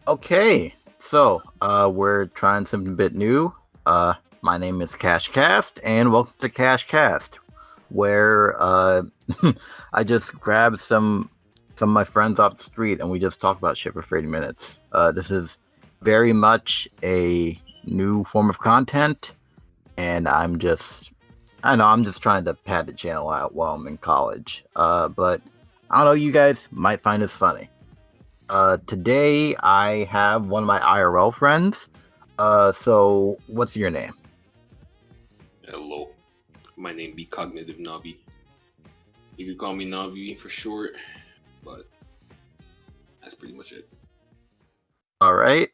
Okay, so we're trying something a bit new. My name is KashCast, and welcome to KashCast, where I just grabbed some of my friends off the street and we just talk about shit for 30 minutes. This is very much a new form of content, and I know I'm just trying to pad the channel out while I'm in college. But I don't know, you guys might find this funny. Today I have one of my IRL friends. So what's your name? Hello, my name be CognitiveNavi. You can call me Navi for short, but that's pretty much it. All right.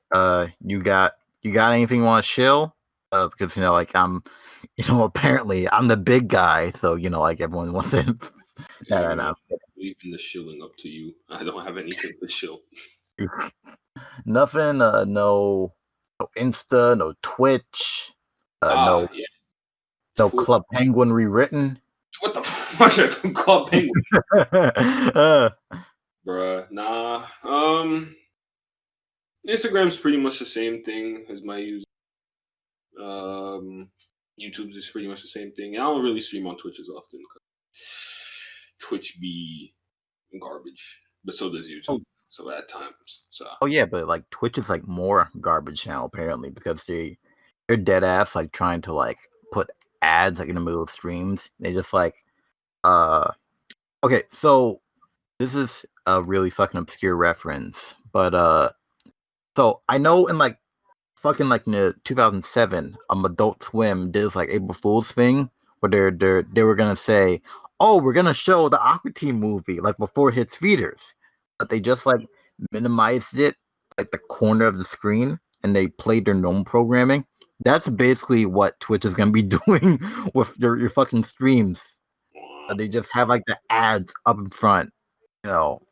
You got anything you want to shill? Because apparently I'm the big guy, so like everyone wants to. No. Leaving the shilling up to you. I don't have anything to shill. Nothing. No Insta. No Twitch. No. Yeah. No Club Penguin rewritten. What the fuck? Club Penguin. Bruh, nah. Instagram's pretty much the same thing as my use. YouTube's is pretty much the same thing. I don't really stream on Twitch as often. Twitch be garbage, but so does YouTube. So at times, so. Oh yeah, but like Twitch is like more garbage now apparently because they're dead ass like trying to like put ads like in the middle of streams. They just like okay, so this is a really fucking obscure reference, but so I know in like fucking like in the 2007, Adult Swim did this like April Fool's thing where they were gonna say, oh, we're gonna show the Aqua Teen movie like before it hits theaters, but they just like minimized it like the corner of the screen and they played their normal programming. That's basically what Twitch is gonna be doing with your fucking streams. They just have like the ads up in front, So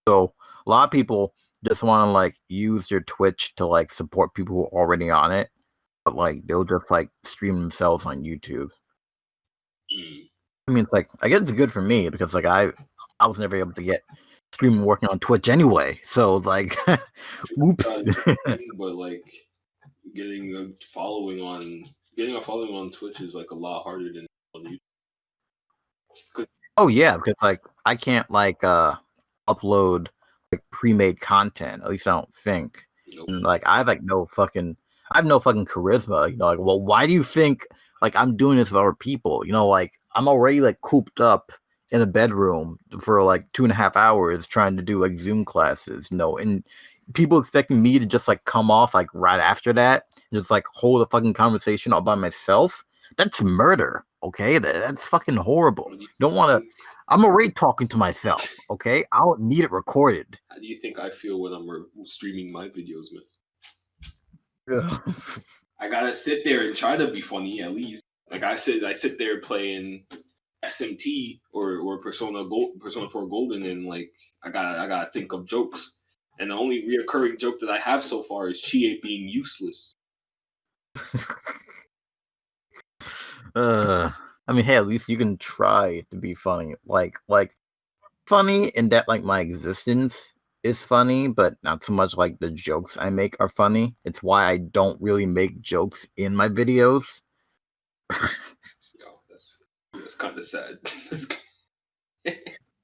a lot of people just want to like use your Twitch to like support people who are already on it, but like they'll just like stream themselves on YouTube. I mean, it's like I guess it's good for me because like I was never able to get streaming working on Twitch anyway. So like, oops. But like getting a following on Twitch is like a lot harder than on YouTube. Oh yeah, because like I can't like upload like pre-made content. At least I don't think. Nope. And, like I have no fucking charisma. Like, well, why do you think like I'm doing this for other people? Like I'm already like cooped up in a bedroom for like 2.5 hours trying to do like Zoom classes. And people expecting me to just like come off like right after that and just like hold a fucking conversation all by myself. That's murder. Okay, that's fucking horrible. Don't want to. I'm already talking to myself. Okay, I don't need it recorded. How do you think I feel when I'm streaming my videos, man? I gotta sit there and try to be funny at least. Like I sit there playing SMT or Persona 4 Golden, and like I gotta think of jokes. And the only reoccurring joke that I have so far is Chie being useless. I mean, hey, at least you can try to be funny. Like funny in that like my existence is funny, but not so much like the jokes I make are funny. It's why I don't really make jokes in my videos. Yo, that's kind of sad.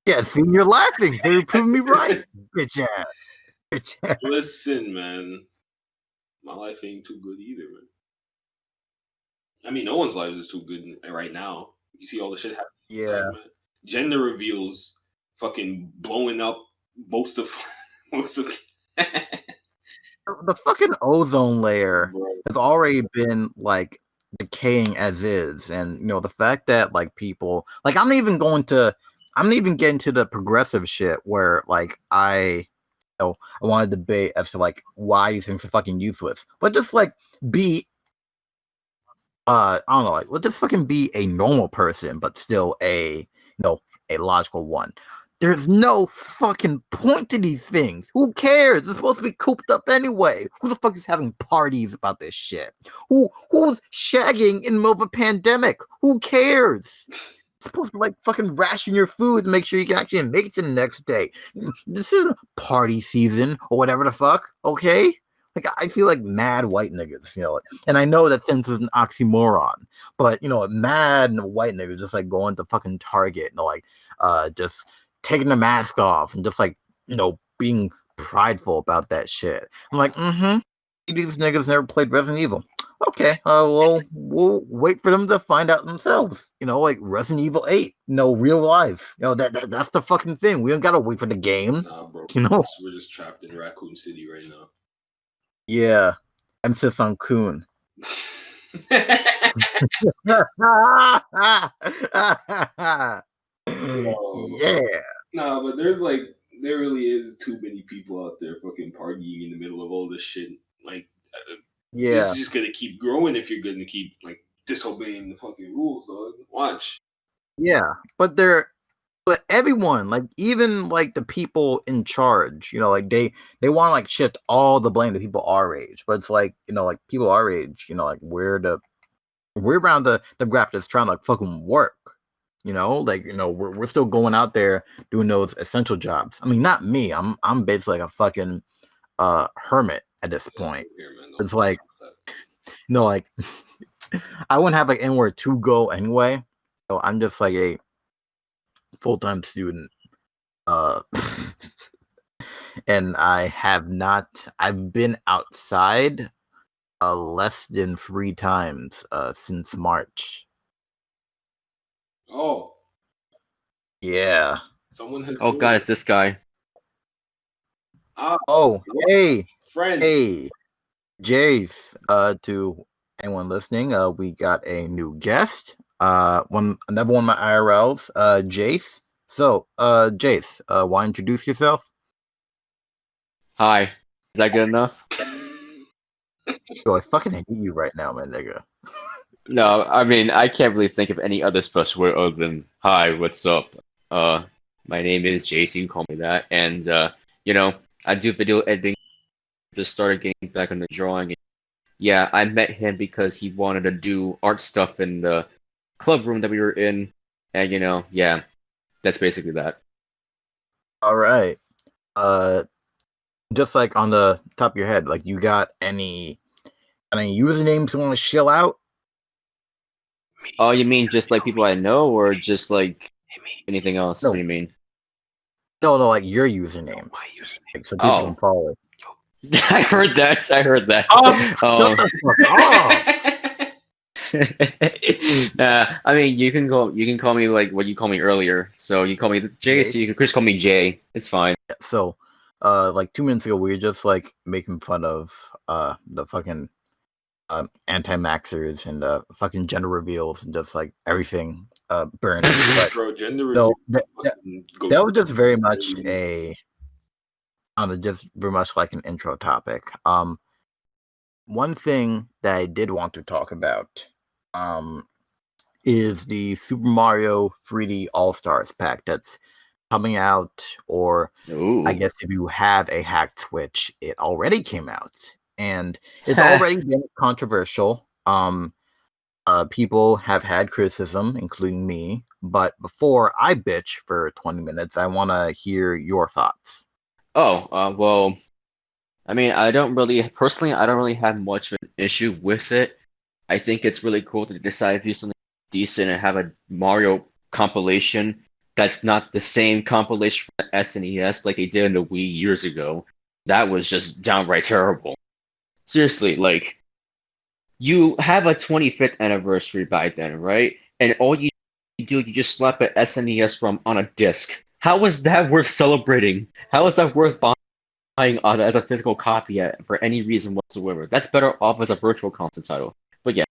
Yeah, see, you're laughing, so you're proving me right, bitch ass. Listen, man, my life ain't too good either, man. I mean, no one's life is too good right now. You see all the shit happening. Yeah. Inside, man. Gender reveals fucking blowing up most of the fucking ozone layer has already been like decaying as is, and the fact that like people like I'm not even getting to the progressive shit where like I want to debate as to like why these things are fucking useless, but just like be I don't know, like let's just fucking be a normal person, but still a logical one. There's no fucking point to these things. Who cares? It's supposed to be cooped up anyway. Who the fuck is having parties about this shit? Who's shagging in the middle of a pandemic? Who cares? supposed to like fucking ration your food to make sure you can actually make it to the next day. This isn't party season or whatever the fuck, okay? Like I feel like mad white niggas, and I know that sense is an oxymoron, but mad white niggas just like going to fucking Target and like just taking the mask off and just like being prideful about that shit. I'm like, these niggas never played Resident Evil. Okay, well, we'll wait for them to find out themselves. Like Resident Evil 8, real life. That's the fucking thing. We don't gotta wait for the game. Nah, bro. Know? We're just trapped in Raccoon City right now. Yeah, emphasis on Coon. Yeah, nah, but there really is too many people out there fucking partying in the middle of all this shit. Like, this is just gonna keep growing if you're gonna keep like disobeying the fucking rules, dog. Watch. Yeah, but everyone, like even like the people in charge, like they want to like shift all the blame to people our age, but it's like like people our age, like we're around the graph that's trying to like fucking work. We're still going out there doing those essential jobs. I mean, not me. I'm basically like a fucking hermit at this point. It's like like I wouldn't have like anywhere to go anyway. So I'm just like a full-time student. And I've been outside less than 3 times since March. Oh. Yeah. Someone has God, it's this guy. Hey. Friend. Hey. Jeice, to anyone listening, we got a new guest. Another one of my IRLs, Jeice. So, Jeice, why introduce yourself? Hi. Is that good enough? Yo, I fucking hate you right now, man, nigga. No, I mean, I can't really think of any other special word other than hi, what's up? My name is Jeice, you can call me that. And, I do video editing. Just started getting back into drawing. Yeah, I met him because he wanted to do art stuff in the club room that we were in. And, yeah, that's basically that. All right. Just like on the top of your head, like you got any usernames you want to shill out? Oh, you mean just like people I know, or just like anything else? No. What do you mean? No, like your username. Like, so people can follow it. I heard that. I mean, you can call me like what you called me earlier. So you call me Jay, so you can just call me Jay. It's fine. So, like 2 minutes ago, we were just like making fun of the fucking anti-maxers and fucking gender reveals and just like everything burned. Bro, gender reveals. That was just very much just very much like an intro topic. One thing that I did want to talk about is the Super Mario 3D All-Stars pack that's coming out, or I guess if you have a hacked Switch, it already came out. And it's already been controversial. People have had criticism, including me. But before I bitch for 20 minutes, I want to hear your thoughts. Well, I mean, I don't really have much of an issue with it. I think it's really cool that they decided to do something decent and have a Mario compilation that's not the same compilation from the SNES like they did in the Wii years ago. That was just downright terrible. Seriously, like, you have a 25th anniversary by then, right? And all you do, you just slap an SNES ROM on a disc. How is that worth celebrating? How is that worth buying as a physical copy for any reason whatsoever? That's better off as a virtual console title. But yeah,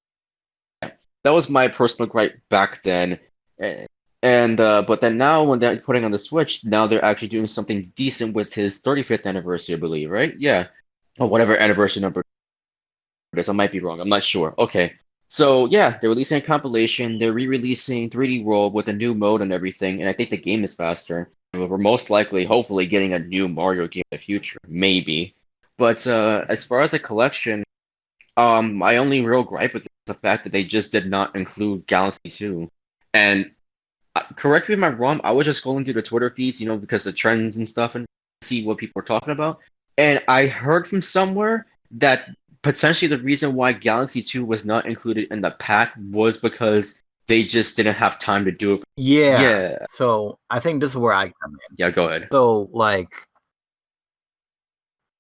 that was my personal gripe back then. But then now when they're putting on the Switch, now they're actually doing something decent with his 35th anniversary, I believe, right? Yeah. Or whatever anniversary number it is. I might be wrong. I'm not sure. Okay. So yeah, they're releasing a compilation. They're re-releasing 3D World with a new mode and everything, and I think the game is faster. We're most likely, hopefully, getting a new Mario game in the future, maybe. But as far as a collection, my only real gripe with this is the fact that they just did not include Galaxy 2. And correct me if I'm wrong, I was just scrolling through the Twitter feeds, because the trends and stuff, and see what people were talking about. And I heard from somewhere that potentially the reason why Galaxy 2 was not included in the pack was because they just didn't have time to do it. Yeah. So I think this is where I come in. Yeah, go ahead.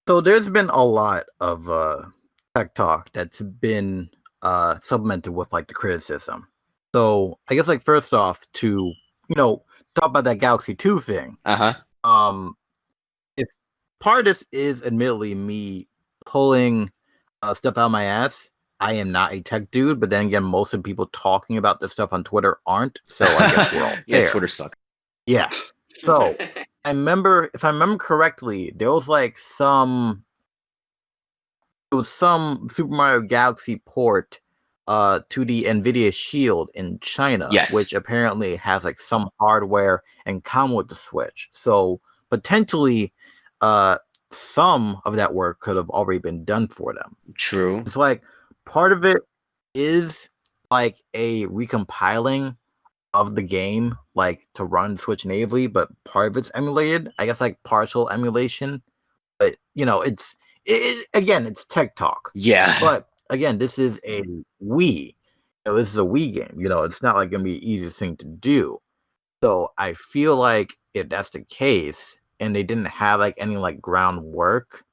So there's been a lot of tech talk that's been supplemented with like the criticism. So I guess like first off to talk about that Galaxy 2 thing. If part of this is admittedly me pulling stuff out of my ass, I am not a tech dude, but then again, most of the people talking about this stuff on Twitter aren't. So I guess we're all fair. Yeah, Twitter sucks. Yeah. So if I remember correctly, there was like some Super Mario Galaxy port to the NVIDIA Shield in China, Yes. which apparently has like some hardware in common with the Switch. So potentially some of that work could have already been done for them. True. It's like part of it is like a recompiling of the game, like to run Switch natively, but part of it's emulated. I guess like partial emulation, but it's tech talk. Yeah. But again, this is a Wii. This is a Wii game. It's not like gonna be the easiest thing to do. So I feel like if that's the case, and they didn't have like any like groundwork,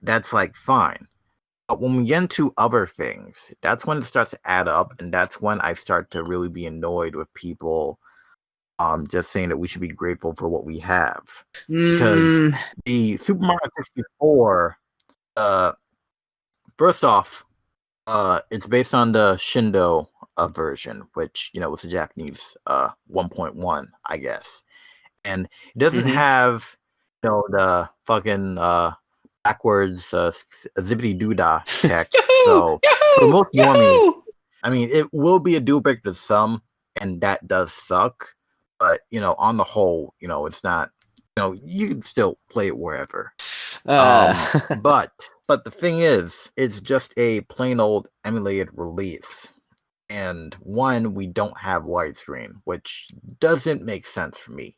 that's like fine. But when we get into other things, that's when it starts to add up, and that's when I start to really be annoyed with people just saying that we should be grateful for what we have. Because the Super Mario 64, first off, it's based on the Shindo version, which was a Japanese 1.1, I guess, and it doesn't have the fucking backwards zippity doodah tech. So for most normies, I mean, it will be a deal breaker to some, and that does suck. But on the whole, it's not. You can still play it wherever. But the thing is, it's just a plain old emulated release. And one, we don't have widescreen, which doesn't make sense for me,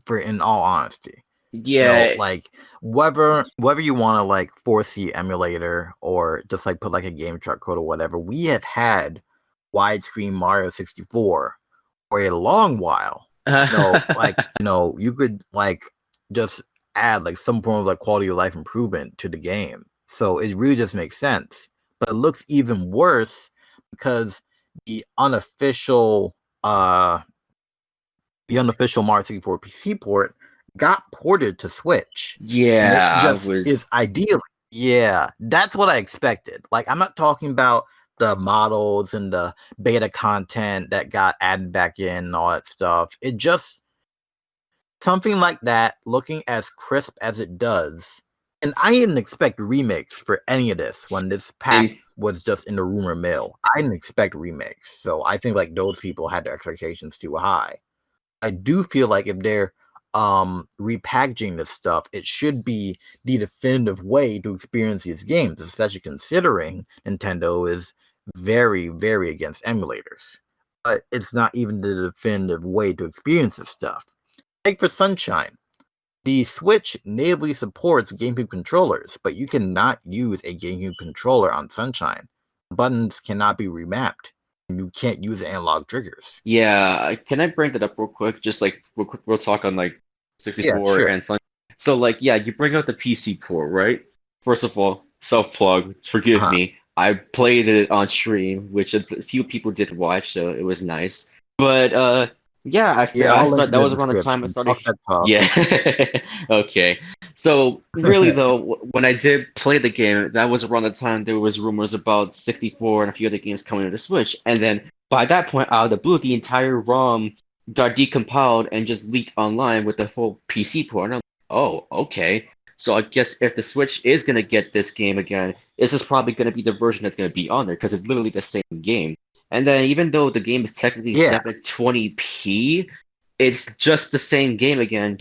in all honesty. Yeah. Like whether you want to like force the emulator or just like put like a game truck code or whatever, we have had widescreen Mario 64 for a long while. You could like just add like some form of like quality of life improvement to the game. So it really just makes sense. But it looks even worse because the unofficial Mario 64 PC port got ported to Switch. Yeah, is ideal. Yeah, that's what I expected. Like, I'm not talking about the models and the beta content that got added back in and all that stuff. It just something like that, looking as crisp as it does. And I didn't expect remakes for any of this when this pack was just in the rumor mill. I didn't expect remakes. So I think like those people had their expectations too high. I do feel like if they're repackaging this stuff, it should be the definitive way to experience these games, especially considering Nintendo is very, very against emulators. But it's not even the definitive way to experience this stuff. Take for Sunshine. The Switch natively supports GameCube controllers, but you cannot use a GameCube controller on Sunshine. Buttons cannot be remapped. You can't use analog triggers. Yeah, can I bring that up real quick? Just like we'll talk on like 64 sure. and Sunshine. So like, yeah, you bring out the PC port, right? First of all, self-plug, forgive me. I played it on stream, which a few people did watch, so it was nice. But I started, that was around the time I started. Yeah. Okay. So really though, when I did play the game, that was around the time there was rumors about 64 and a few other games coming to the Switch. And then by that point, out of the blue, the entire ROM got decompiled and just leaked online with the full PC port. And I'm like, oh, okay. So I guess if the Switch is gonna get this game again, this is probably gonna be the version that's gonna be on there because it's literally the same game. And then even though the game is technically 720p, it's just the same game again.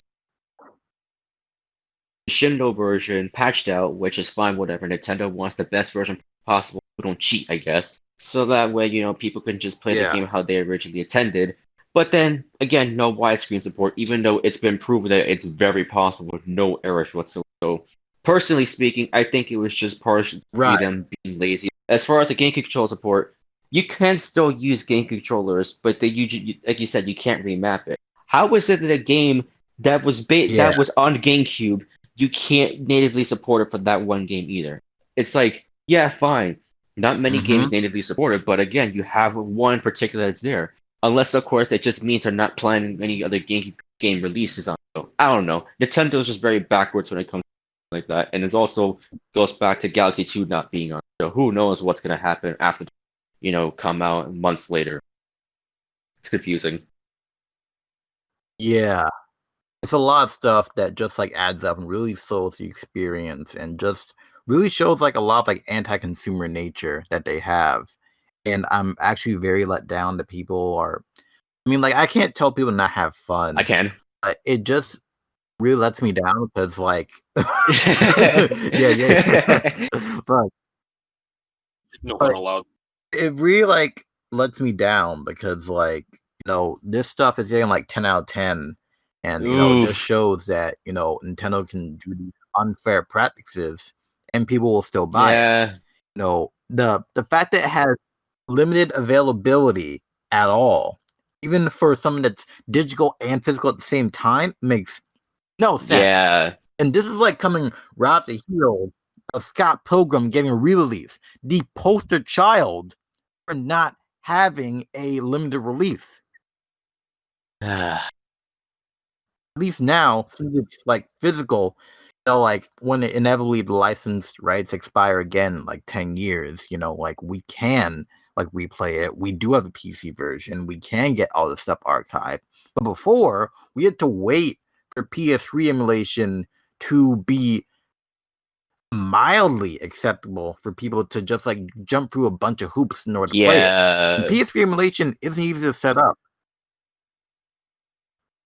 Shindo version patched out, which is fine, whatever. Nintendo wants the best version possible. We don't cheat, I guess. So that way, people can just play the game how they originally intended. But then again, no widescreen support, even though it's been proven that it's very possible with no errors whatsoever. So, personally speaking, I think it was just partially Right. them being lazy. As far as the game control support, you can still use game controllers, but like you said, you can't remap it. How is it that a game that was Yeah. that was on GameCube, you can't natively support it for that one game either? It's like, yeah, fine. Not many games natively support it, but again, you have one particular that's there. Unless, of course, it just means they're not planning any other game releases on. So I don't know. Nintendo's just very backwards when it comes to like that, and it also goes back to Galaxy 2 not being on. So who knows what's gonna happen after, come out months later. It's confusing. Yeah. It's a lot of stuff that just like adds up and really sells the experience and just really shows like a lot of like anti-consumer nature that they have. And I'm actually very let down that people are. I mean, like I can't tell people not have fun. I can. It just really lets me down because like, yeah. but No but fun allowed. it really like lets me down because like this stuff is getting like 10 out of 10, and it just Oof. shows that Nintendo can do these unfair practices and people will still buy it. Yeah. The fact that it has limited availability at all, even for something that's digital and physical at the same time, makes no sense. Yeah. And this is like coming right off the heels of Scott Pilgrim getting a re-release, the poster child for not having a limited release. At least now, since it's like physical, like when it inevitably the licensed rights expire again, like 10 years, like we can like replay it. We do have a PC version. We can get all the stuff archived. But before, we had to wait for PS3 emulation to be mildly acceptable for people to just like jump through a bunch of hoops in order to play it. And PS3 emulation isn't easy to set up.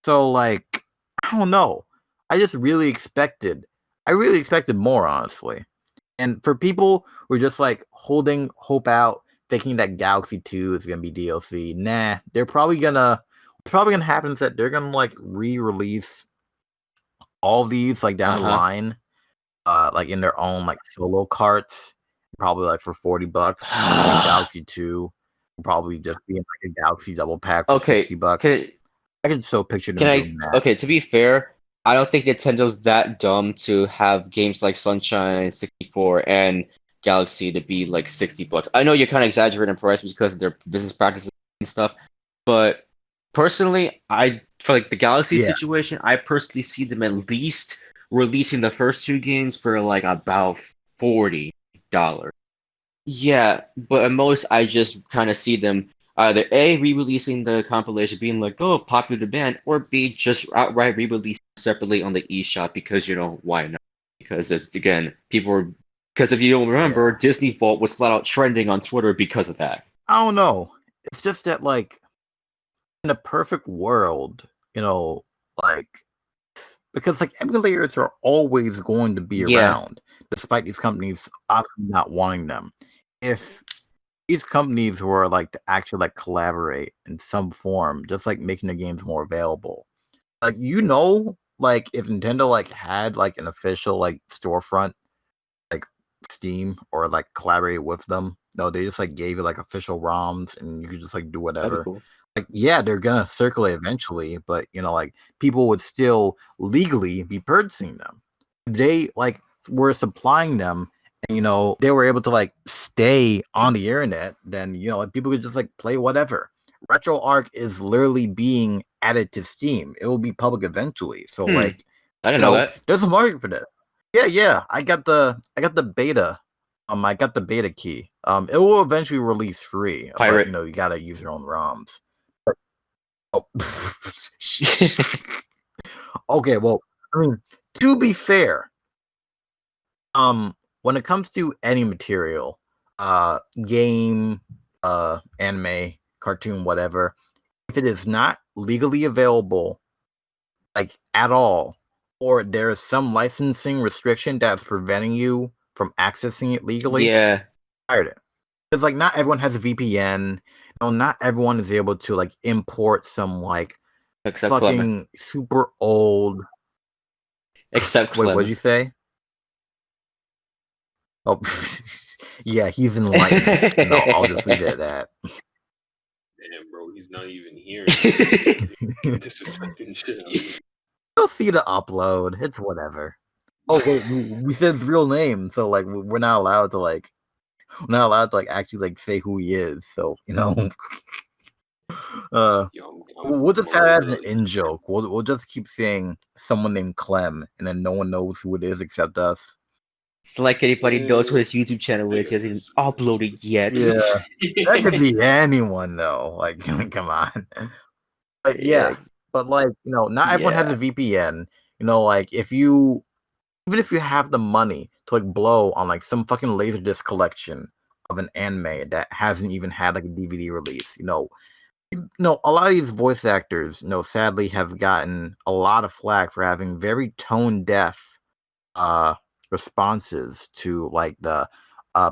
So like, I don't know. I really expected more, honestly. And for people who are just like holding hope out, thinking that Galaxy 2 is gonna be DLC, nah, what's probably gonna happen is that they're gonna like re-release all these like down the line, like in their own like solo carts, probably like for $40. And Galaxy 2 will probably just be in like a Galaxy double pack for $60. I can so picture them doing that. Okay, to be fair, I don't think Nintendo's that dumb to have games like Sunshine 64 and Galaxy to be like $60. I know you're kind of exaggerating price because of their business practices and stuff, but personally, for like the Galaxy situation, I personally see them at least releasing the first two games for like about $40. Yeah, but at most I just kind of see them either A, re-releasing the compilation, being like, oh, popular band, or B, just outright re-releasing separately on the eShop because, why not? Because it's, again, because if you don't remember, Disney Vault was flat out trending on Twitter because of that. I don't know. It's just that, like, in a perfect world, like, because, like, emulators are always going to be around, despite these companies obviously not wanting them. If these companies were like to actually like collaborate in some form, just like making the games more available. Like like if Nintendo like had like an official like storefront, like Steam, or like collaborated with them. No, they just like gave you like official ROMs and you could just like do whatever. Cool. Like yeah, they're gonna circulate eventually, but like people would still legally be purchasing them. If they like were supplying them and they were able to like stay on the internet, then like people could just like play whatever. RetroArch is literally being added to Steam. It will be public eventually. So like I didn't know that. There's a market for this. Yeah. I got the beta. I got the beta key. It will eventually release free. Pirate. But you gotta use your own ROMs. Oh. Okay, well, I mean, to be fair, when it comes to any material, game, anime, cartoon, whatever, if it is not legally available, like at all, or there is some licensing restriction that's preventing you from accessing it legally, pirate it. Because like not everyone has a VPN, not everyone is able to like import some like Except fucking Clement. super old. Except Wait, what'd Clement. you say? Oh, yeah, he's enlightened. No, I'll just leave it at that. Damn, bro, he's not even here. Disrespecting shit. You'll see the upload. It's whatever. Oh wait, we said his real name, so like we're not allowed to like actually like say who he is. So Yo, we'll just have it as an in joke. We'll just keep saying someone named Clem, and then no one knows who it is except us. It's like anybody knows who his YouTube channel is. He hasn't uploaded yet. Yeah, that could be anyone though. Like, come on. But yeah, but like not everyone has a VPN. Like even if you have the money to like blow on like some fucking laserdisc collection of an anime that hasn't even had like a DVD release, a lot of these voice actors, sadly have gotten a lot of flack for having very tone deaf responses to like the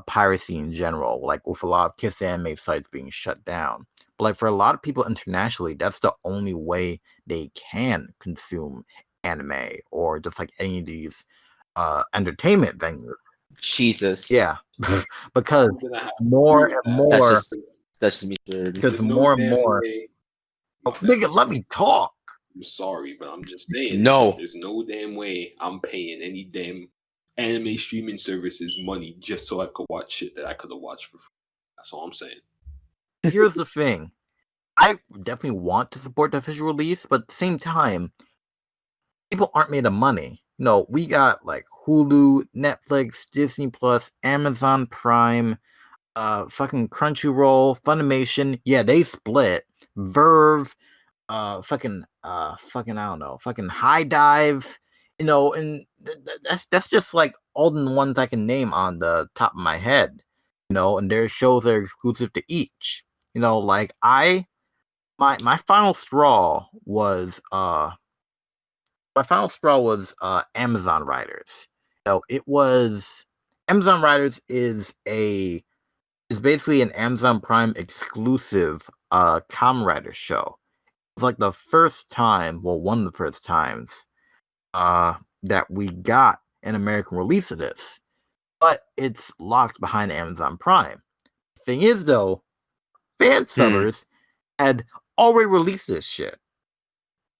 piracy in general, like with a lot of Kiss anime sites being shut down. But like for a lot of people internationally, that's the only way they can consume anime or just like any of these entertainment venues. Jesus. Yeah, because more and more. That's me. Because more and more. Nigga, let me talk. I'm sorry, but I'm just saying. No. There's no damn way I'm paying any damn anime streaming services money just so I could watch shit that I could have watched for free. That's all I'm saying. Here's the thing. I definitely want to support the official release, but at the same time, people aren't made of money. We got like Hulu, Netflix, Disney Plus, Amazon Prime, fucking Crunchyroll, Funimation. Yeah, they split. Verve, fucking I don't know, fucking High Dive, and that's just like all the ones I can name on the top of my head, and their shows are exclusive to each. Like my final straw was Amazon Riders. It was Amazon Riders is basically an Amazon Prime exclusive Kamen Rider show. It's like the first time, well, one of the first times that we got an American release of this, but it's locked behind Amazon Prime. Thing is, though, fan subbers had already released this shit.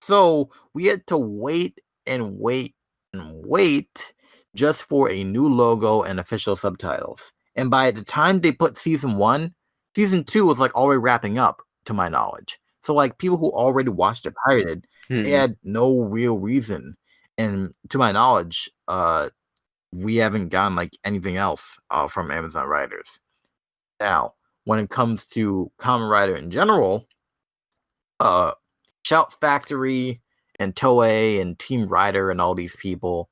So we had to wait and wait and wait just for a new logo and official subtitles. And by the time they put season 1, season 2 was like already wrapping up, to my knowledge. So like people who already watched it pirated, they had no real reason. And to my knowledge, we haven't gotten like anything else from Amazon Riders. Now, when it comes to Kamen Rider in general, Shout Factory and Toei and Team Rider and all these people,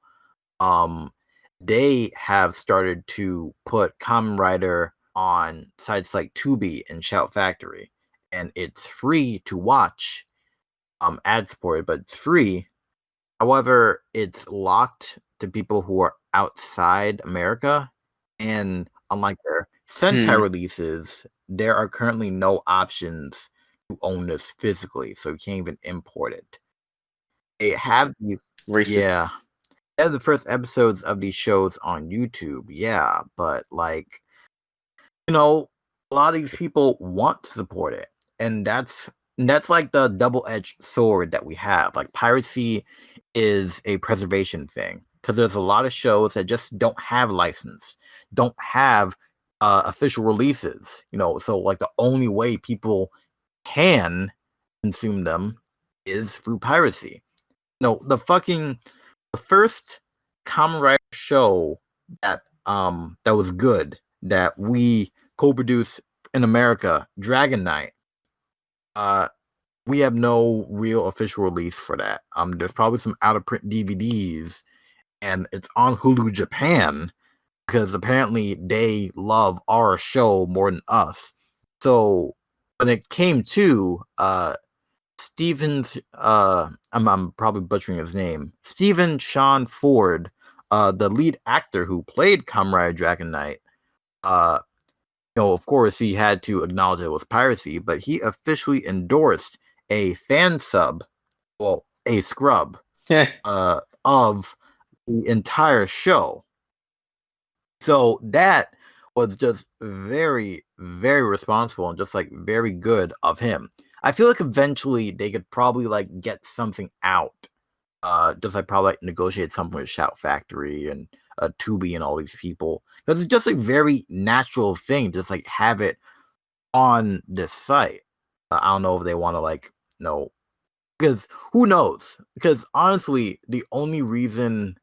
they have started to put Kamen Rider on sites like Tubi and Shout Factory, and it's free to watch. Ad supported, but it's free. However, it's locked to people who are outside America, and unlike their Sentai releases, there are currently no options to own this physically, so you can't even import it. They have the they have the first episodes of these shows on YouTube, yeah, but like a lot of these people want to support it, and that's like the double-edged sword that we have. Like piracy is a preservation thing because there's a lot of shows that just don't have license, don't have official releases. So like the only way people can consume them is through piracy. The first Kamen Rider show that was good that we co-produced in America, Dragon Knight. We have no real official release for that. There's probably some out-of-print DVDs, and it's on Hulu Japan because apparently they love our show more than us. So when it came to Stephen's, I'm probably butchering his name, Stephen Sean Ford, the lead actor who played Kamen Rider Dragon Knight, of course, he had to acknowledge it was piracy, but he officially endorsed a fan sub, well, a scrub, of the entire show. So that was just very, very responsible and just like very good of him. I feel like eventually they could probably like get something out. Just like probably like negotiate something with Shout Factory and Tubi and all these people. Because it's just a very natural thing, just like have it on this site. I don't know if they want to like, because who knows? Because honestly, the only reason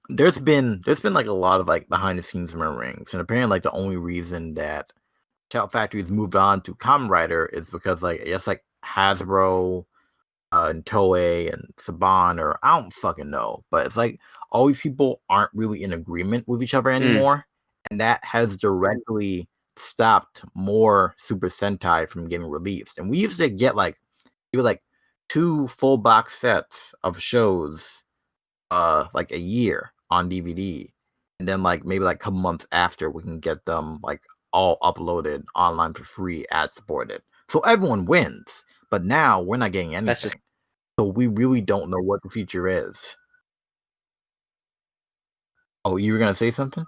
there's been like a lot of like behind the scenes murmurings, and apparently like the only reason that Shout Factory has moved on to Kamen Rider is because like I guess like Hasbro and Toei and Saban, or I don't fucking know, but it's like all these people aren't really in agreement with each other anymore, and that has directly stopped more Super Sentai from getting released. And we used to get like maybe like 2 full box sets of shows like a year on DVD, and then like maybe like a couple months after we can get them like all uploaded online for free, ad supported. So everyone wins. But now we're not getting anything. So we really don't know what the future is. Oh, you were gonna say something?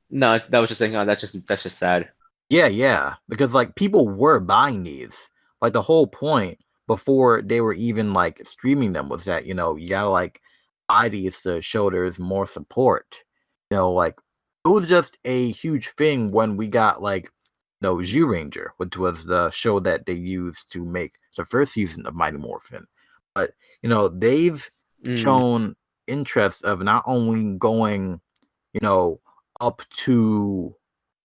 No, that was just saying. Oh, that's just sad. Yeah. Because like people were buying these. Like the whole point before they were even like streaming them was that, you gotta like buy these to show there's more support. Like it was just a huge thing when we got like Zyuranger, which was the show that they used to make the first season of Mighty Morphin. But they've shown interest of not only going, up to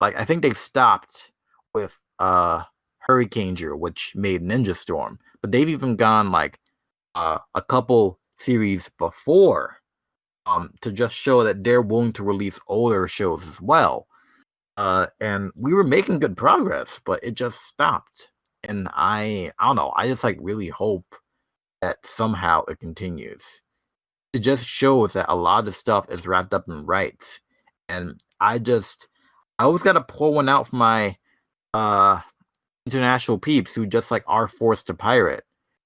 like I think they stopped with Hurricaneger, which made Ninja Storm, but they've even gone like a couple series before to just show that they're willing to release older shows as well. And we were making good progress, but it just stopped. And I don't know. I just like really hope that somehow it continues. It just shows that a lot of stuff is wrapped up in rights. And I always gotta pull one out for my international peeps who just like are forced to pirate.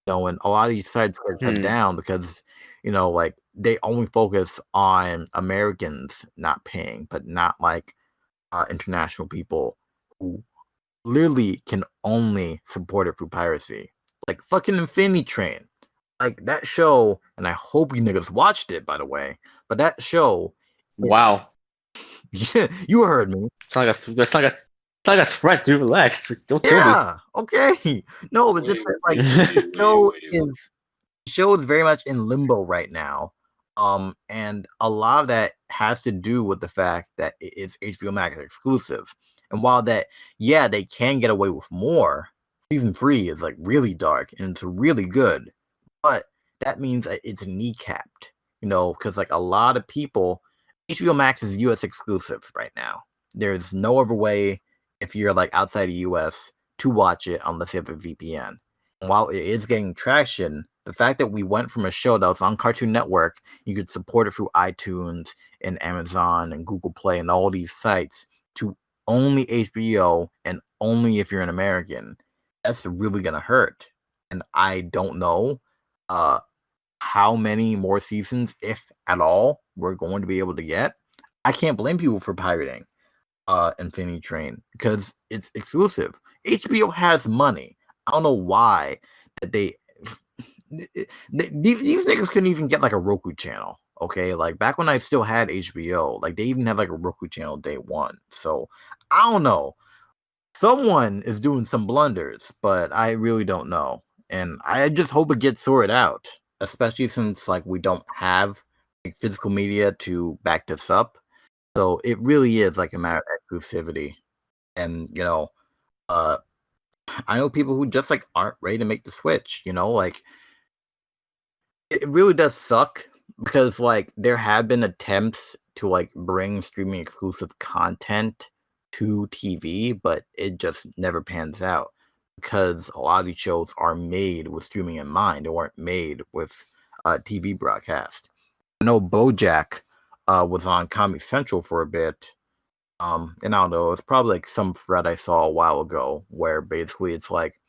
And a lot of these sites get shut down because, like they only focus on Americans not paying, but not like international people who literally can only support it through piracy. Like fucking Infinity Train. Like that show, and I hope you niggas watched it, by the way. But that show, wow, you heard me. It's like a threat. Dude, relax. Don't kill me. Yeah, okay. No, it's just like the show is very much in limbo right now. And a lot of that has to do with the fact that it is HBO Max exclusive. And while that, yeah, they can get away with more, season 3 is like really dark and it's really good. But that means that it's kneecapped, because like a lot of people, HBO Max is US exclusive right now. There's no other way if you're like outside the US to watch it unless you have a VPN. And while it is getting traction, the fact that we went from a show that was on Cartoon Network, you could support it through iTunes and Amazon and Google Play and all these sites, to only HBO and only if you're an American, that's really gonna hurt. And I don't know how many more seasons, if at all, we're going to be able to get. I can't blame people for pirating Infinity Train because it's exclusive. HBO has money. I don't know why that these niggas couldn't even get like a Roku channel. Okay, like back when I still had HBO, like they even had like a Roku channel day one. So I don't know. Someone is doing some blunders, but I really don't know. And I just hope it gets sorted out, especially since like we don't have like physical media to back this up. So it really is like a matter of exclusivity. And I know people who just like aren't ready to make the switch, like it really does suck because like there have been attempts to like bring streaming exclusive content to TV, but it just never pans out because a lot of these shows are made with streaming in mind. They weren't made with TV broadcast. I know BoJack was on Comedy Central for a bit, And I don't know, it's probably like some thread I saw a while ago where basically it's like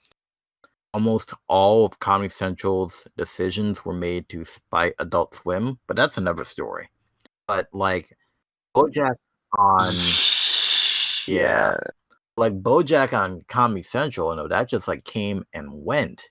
almost all of Comedy Central's decisions were made to spite Adult Swim, but that's another story. But like BoJack on Yeah. like BoJack on Comedy Central, that just like came and went.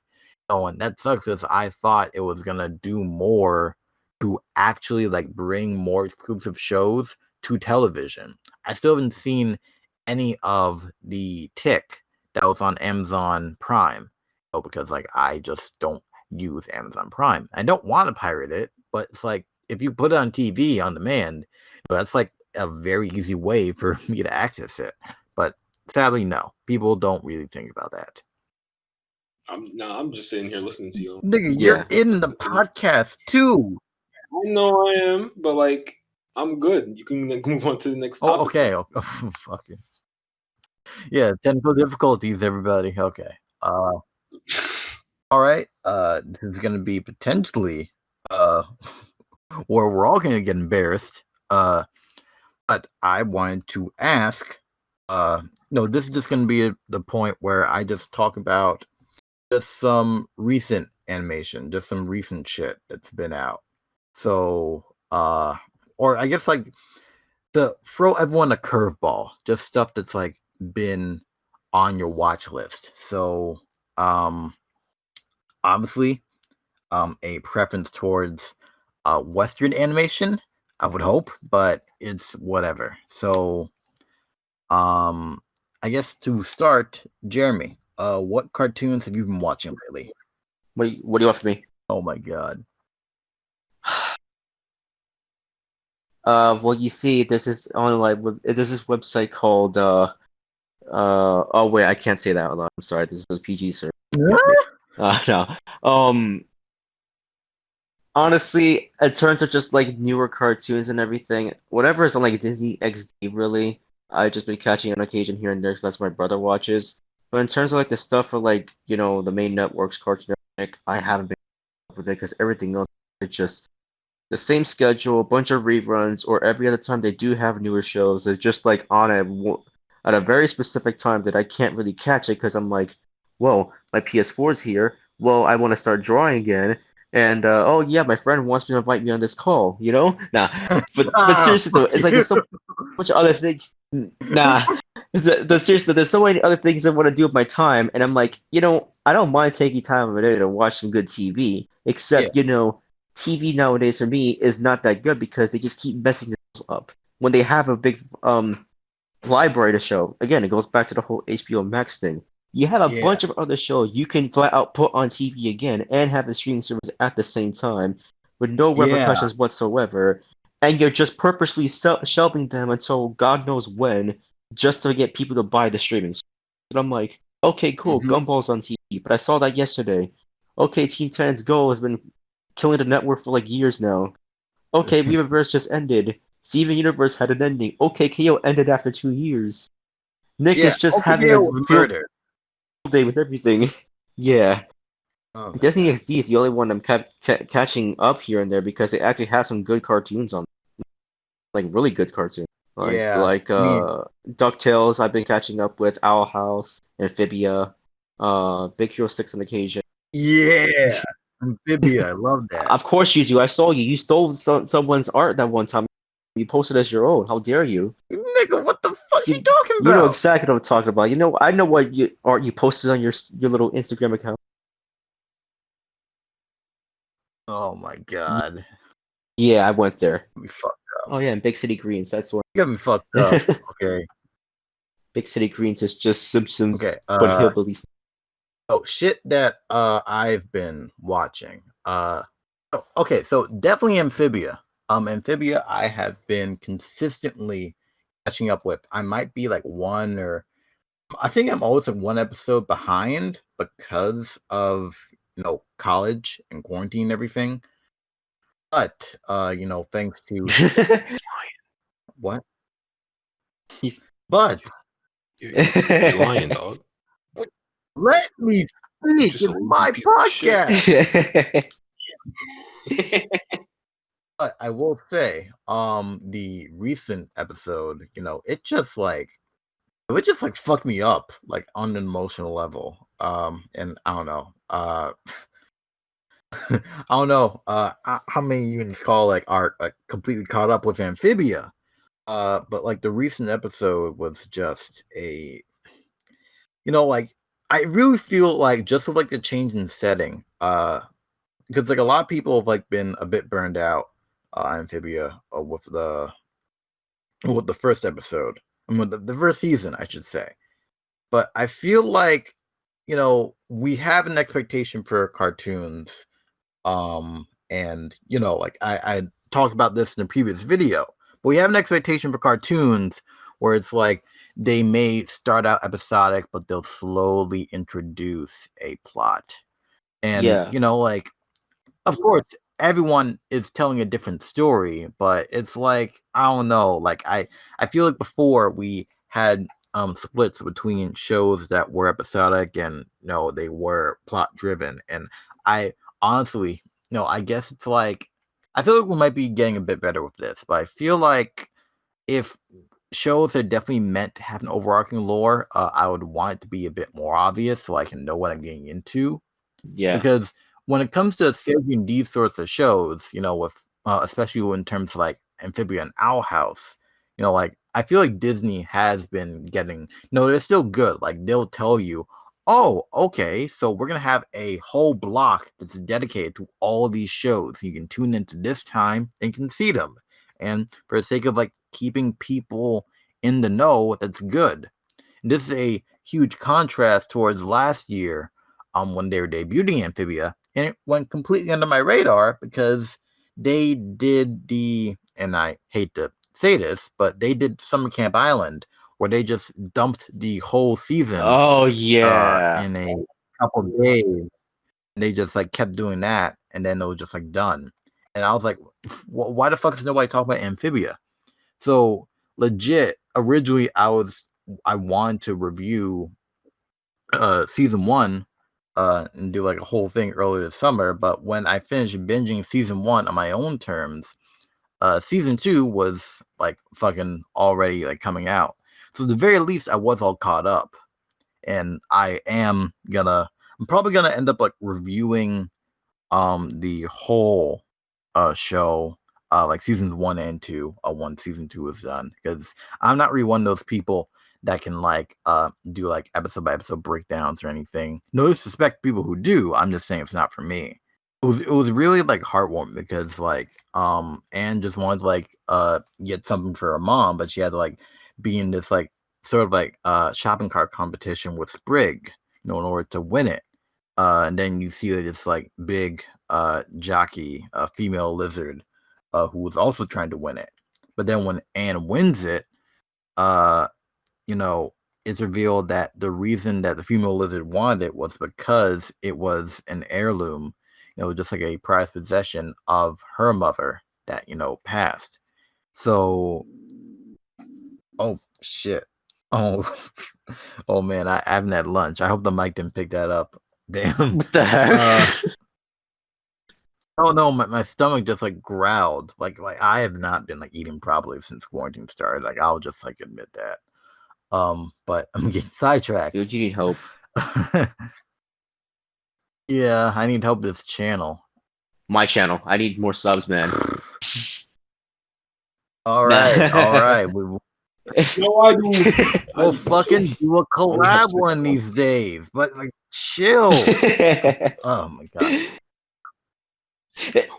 And that sucks because I thought it was gonna do more to actually like bring more exclusive shows to television. I still haven't seen any of the Tick that was on Amazon Prime. Because like I just don't use Amazon Prime. I don't want to pirate it, but it's like if you put it on TV on demand, that's like a very easy way for me to access it. But sadly, no, people don't really think about that. I'm just sitting here listening to you. Nigga, Yeah. you're in the podcast too. I know I am, but like I'm good. You can like, move on to the next topic. Oh, okay. Fuck it. Yeah, technical difficulties, everybody. Okay. All right. This is gonna be potentially where we're all gonna get embarrassed. But I wanted to ask. No, this is just gonna be the point where I just talk about just some recent animation, just some recent shit that's been out. So, or I guess like to throw everyone a curveball, just stuff that's like been on your watch list. So, obviously, a preference towards Western animation, I would hope, but it's whatever. So, I guess to start, Jeremy, what cartoons have you been watching lately? What do you want from me? Oh my god. Well, you see, there's this website called oh wait, I can't say that out loud. I'm sorry, this is a PG sir. No. Honestly, in terms of just like newer cartoons and everything, whatever is on like Disney XD, really, I've just been catching on occasion here and there 'cause that's what my brother watches. But in terms of like the stuff for like, the main networks, Cartoon Network, I haven't been up with it because everything else is just the same schedule, a bunch of reruns, or every other time they do have newer shows, it's just like at a very specific time that I can't really catch it because I'm like, whoa, my PS4 is here. Well, I want to start drawing again. And oh yeah, my friend wants me to invite me on this call, Nah, but seriously though, it's like there's so much other things. Nah, seriously, there's so many other things I want to do with my time, and I'm like, I don't mind taking time of the day to watch some good TV. Except, TV nowadays for me is not that good because they just keep messing themselves up. When they have a big library to show, again, it goes back to the whole HBO Max thing. You have a bunch of other shows you can flat out put on TV again and have a streaming service at the same time with no repercussions whatsoever, and you're just purposely shelving them until God knows when, just to get people to buy the streaming service. And I'm like, okay, cool, Gumball's on TV, but I saw that yesterday. Okay, Teen Titans Go has been killing the network for like years now. Okay, Weaververse just ended. Steven Universe had an ending. Okay, KO ended after 2 years. Nick is just having a field day with everything. Yeah. Oh, Disney XD is the only one I'm catching up here and there because they actually have some good cartoons on, like really good cartoons. Like DuckTales I've been catching up with, Owl House, Amphibia, Big Hero 6 on occasion. Yeah, Amphibia, I love that. Of course you do. I saw you. You stole someone's art that one time. You posted as your own. How dare you? Nigga, what the fuck you talking about? You know exactly what I'm talking about. I know what art you posted on your little Instagram account. Oh my god. Yeah, I went there. We fucked up. Oh yeah, and Big City Greens. That's what. You got me fucked up. Okay. Big City Greens is just Simpsons, but hillbillies. Oh, shit that I've been watching. Okay, so definitely Amphibia. Amphibia I have been consistently catching up with. I might be like I think I'm always like one episode behind because of college and quarantine and everything. But thanks to what? But you're lying, dog. Let me speak. It's my podcast. But I will say, the recent episode, it just fucked me up, like on an emotional level. And I don't know. I don't know. How many units call are completely caught up with Amphibia. But like the recent episode was just like I really feel like just with like the change in setting, because like a lot of people have like been a bit burned out Amphibia with the first episode. I mean, the first season, I should say. But I feel like we have an expectation for cartoons, and like I talked about this in the previous video, but we have an expectation for cartoons where it's like they may start out episodic, but they'll slowly introduce a plot, and Yeah. like of course everyone is telling a different story, but it's like I don't know, like I feel like before we had splits between shows that were episodic and they were plot driven, and I honestly I guess it's like I feel like we might be getting a bit better with this, but I feel like if shows are definitely meant to have an overarching lore, I would want it to be a bit more obvious so I can know what I'm getting into. Yeah. Because when it comes to scheduling these sorts of shows, with especially in terms of like Amphibia and Owl House, like I feel like Disney has been getting they're still good. Like they'll tell you, oh, okay, so we're gonna have a whole block that's dedicated to all of these shows. You can tune into this time and can see them. And for the sake of like keeping people in the know, that's good. And this is a huge contrast towards last year, when they were debuting Amphibia, and it went completely under my radar because they did and I hate to say this, but they did Summer Camp Island, where they just dumped the whole season Oh yeah. in a couple of days. And they just like kept doing that, and then it was just like done. And I was like, why the fuck is nobody talking about Amphibia? So legit, originally I wanted to review season 1 and do like a whole thing earlier this summer, but when I finished binging season 1 on my own terms, season 2 was like fucking already like coming out. So at the very least I was all caught up, and I'm probably gonna end up like reviewing the whole show, like seasons 1 and 2, once season 2 is done, because I'm not really one of those people that can like do like episode by episode breakdowns or anything. No disrespect to people who do. I'm just saying it's not for me. It was really like heartwarming because like Anne just wanted to like get something for her mom, but she had to like be in this like sort of like shopping cart competition with Sprig, in order to win it. And then you see that it's like big jockey, female lizard, who was also trying to win it. But then when Anne wins it, uh, it's revealed that the reason that the female lizard wanted it was because it was an heirloom, just like a prized possession of her mother that, passed. So, oh shit. Oh, oh man, I haven't had lunch. I hope the mic didn't pick that up. Damn. What the heck? Oh no, my stomach just like growled. Like I have not been like eating properly since quarantine started. Like I'll just like admit that. But I'm getting sidetracked. Dude, you need help. Yeah, I need help with this channel. My channel. I need more subs, man. All right. No, I do. We'll fucking do a collab one these days. But like, chill. Oh my god.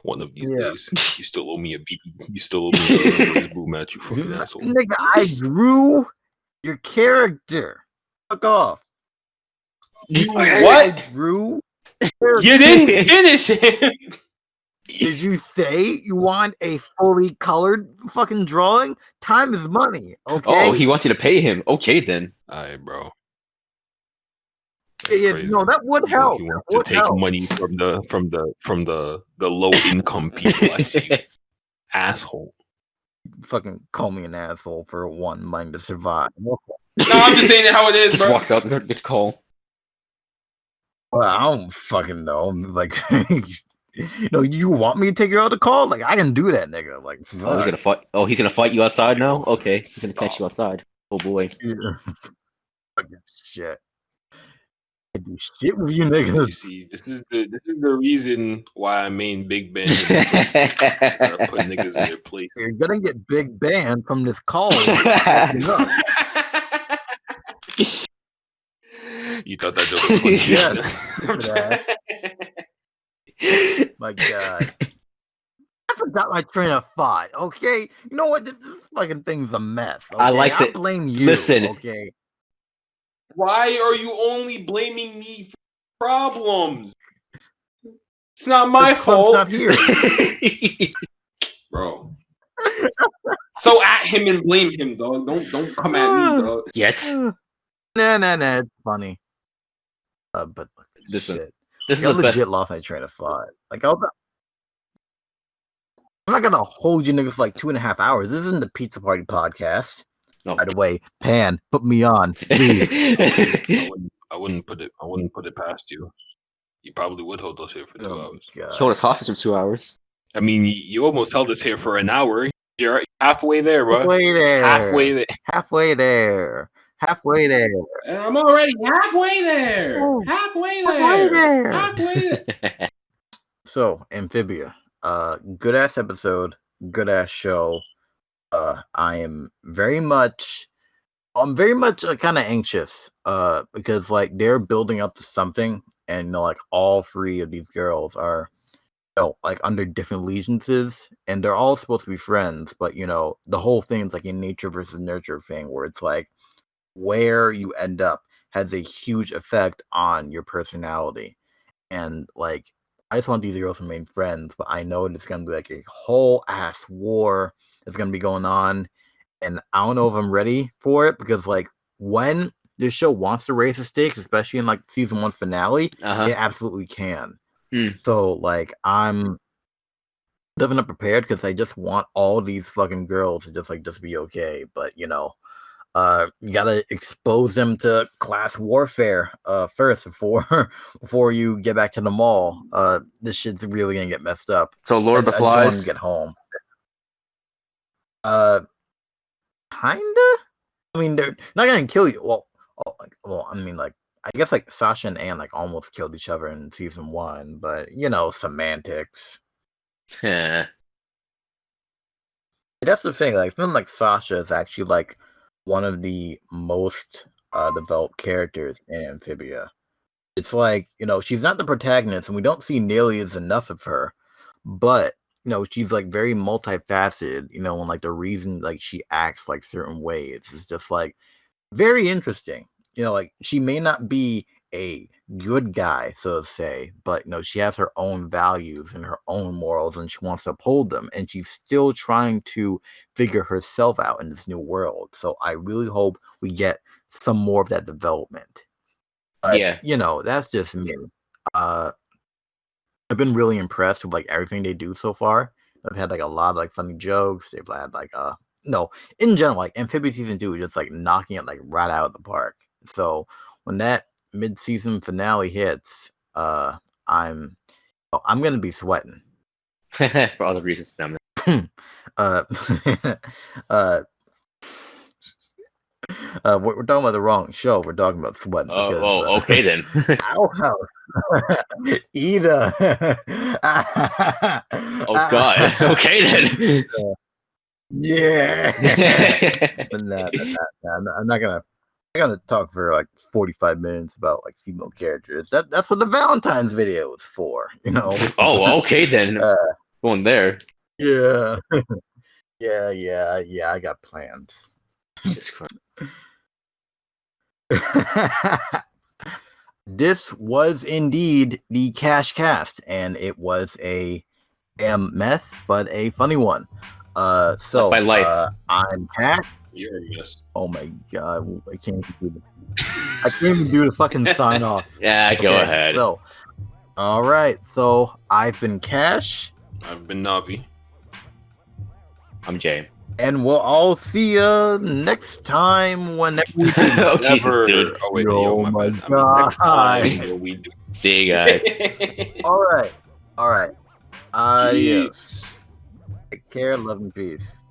One of these days, you still owe me a beat. You still owe me a boom at you fucking asshole. Nigga, I drew your character. Fuck off. What? I drew. You didn't finish it. Did you say you want a fully colored fucking drawing? Time is money. Okay. Oh, he wants you to pay him. Okay, then. Alright, bro. Yeah, no, that would help. He wants to take money from the low income people. I see. Asshole. Fucking call me an asshole for one money to survive. No, I'm just saying it how it is, Just bro. walks out. Good call. Well, I don't fucking know. Like, No, you want me to take you out to call? Like I can do that, nigga. Like Oh, he's fuck. gonna fight. Oh, he's gonna fight you outside now. Okay, he's gonna catch you Stop. outside. Oh boy. Yeah. Fucking shit. I do shit with you You niggas. see, this is the reason why I main Big Ben in the first place. Gotta put niggas in their place. You're gonna get big banned from this call. Fucking up. You thought that joke was funny? Yes. My God. I forgot my train of thought. Okay, you know what? This fucking thing's a mess. Okay? I like I it. blame you. Listen. Okay. Why are you only blaming me for problems? It's not my This club's fault. not here. Bro. So at him and blame him, dog. Don't come at me, dog. Yet. Nah. It's funny. But Listen, shit. this is I the legit best. lost my train of thought. Like I'm not gonna hold you niggas for like 2.5 hours. This isn't the Pizza Party podcast. No. By the way, Pan, put me on, please. I wouldn't put it past you. You probably would hold us here for 2 hours. God. Hold us hostage for 2 hours. I mean, you almost held us here for an hour. You're halfway there, bro. Halfway there. Halfway there. Halfway there. Halfway there. I'm already halfway there. Oh, Halfway halfway there. there. Halfway there. So, Amphibia, good ass episode, good ass show. I'm very much kind of anxious, because like they're building up to something, and like all three of these girls are, like under different allegiances, and they're all supposed to be friends, but the whole thing is like a nature versus nurture thing, where it's like where you end up has a huge effect on your personality, and like I just want these girls to remain friends, but I know it's gonna be like a whole ass war that's gonna be going on, and I don't know if I'm ready for it, because like when this show wants to raise the stakes, especially in like season 1 finale, it absolutely can. So like I'm definitely not prepared, because I just want all these fucking girls to just be okay, but you gotta expose them to class warfare first before you get back to the mall. This shit's really gonna get messed up. So Lord of the I just want Flies. to get home. Kinda. I mean, they're not gonna kill you. Well, I mean, like I guess like Sasha and Anne like almost killed each other in season 1, but semantics. Yeah. That's the thing. Like, feeling like Sasha is actually like one of the most developed characters in Amphibia. It's like, she's not the protagonist, and we don't see nearly as enough of her, but she's like very multifaceted, and like the reason like she acts like certain ways is just like very interesting. Like she may not be a good guy, so to say, but she has her own values and her own morals, and she wants to uphold them, and she's still trying to figure herself out in this new world. So I really hope we get some more of that development. Yeah. That's just me. I've been really impressed with like everything they do so far. They've had like a lot of like funny jokes. They've had like in general, like Amphibia season 2 is just like knocking it like right out of the park. So when that mid-season finale hits, I'm gonna be sweating. For other reasons than we're talking about the wrong show. We're talking about sweating. Okay then. Ow. Ida. Oh God. Okay then. Yeah. Nah, I'm not gonna talk for like 45 minutes about like female characters. That's what the Valentine's video is for, Oh, okay then. Going there. Yeah. Yeah. I got plans. Jesus Christ. This was indeed the KashCast, and it was a damn mess, but a funny one. So my life. I'm Cash. You're a mess. Oh my God, I can't even do the fucking sign off. Yeah, go ahead. So, all right. So I've been Cash. I've been Navi. I'm Jay. And we'll all see you next time whenever we do. Oh, Jesus, dude. Oh, wait, my bad. God. Next time we do. See you guys. All right. Adios. Peace. Take care, love and peace.